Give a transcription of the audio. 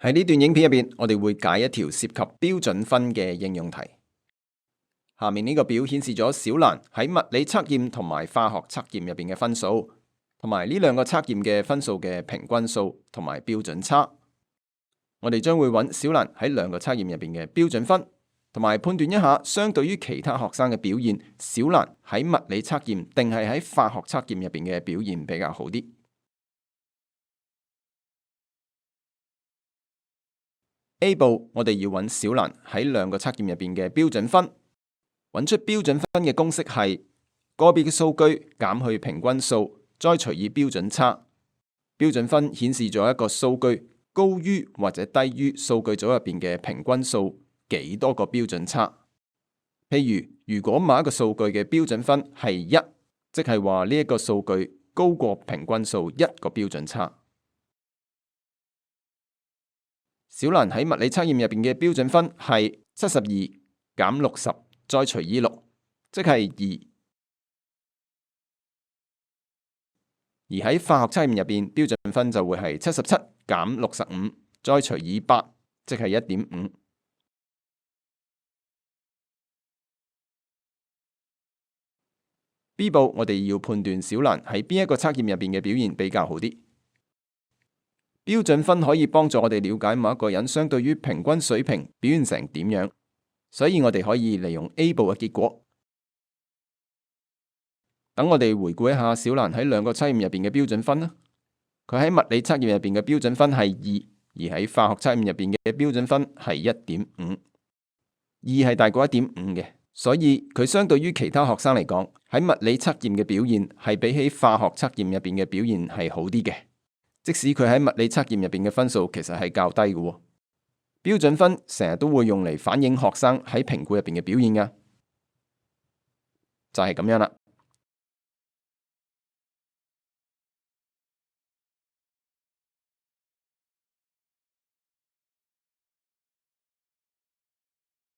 喺呢段影片入邊，我哋會解一條涉及標準分嘅應用題。下面呢個表顯示咗小蘭喺物理測驗同埋化學測驗入邊嘅分數，同埋呢兩個測驗嘅分數嘅平均數同埋標準差。我哋將會揾小蘭喺兩個測驗入邊嘅標準分，同埋判斷一下相對於其他學生嘅表現，小蘭喺物理測驗定係喺化學測驗入邊嘅表現比較好啲。A 步我哋要揾小蘭喺兩個測驗入邊嘅標準分，揾出標準分嘅公式係個別嘅數據減去平均數，再除以標準差。標準分顯示咗一個數據高於或者低於數據組入邊嘅平均數幾多個標準差。譬如果某一個數據嘅標準分係1，即係話呢一個數據高過平均數1個標準差。小蘭喺物理測驗入邊嘅標準分係72減60再除以6，即係2。而喺化學測驗入邊，標準分就會係77減65再除以8，即係1.5。B 步我哋要判斷小蘭喺邊一個測驗入邊嘅表現比較好啲。標準分可以幫助我哋了解某一個人相對於平均水平表現成點樣，所以我哋可以利用 A 步嘅結果。等我哋回顧一下小蘭喺兩個測驗入邊嘅標準分啦。佢喺物理測驗入邊嘅標準分係2，而喺化學測驗入邊嘅標準分係1.5。2係大過1.5嘅，所以佢相對於其他學生嚟講，喺物理測驗嘅表現係比起化學測驗入邊嘅表現係好啲嘅。即使佢喺物理測驗入邊嘅分數其實係較低嘅。標準分成日都會用嚟反映學生喺評估入邊嘅表現㗎，就係咁樣啦。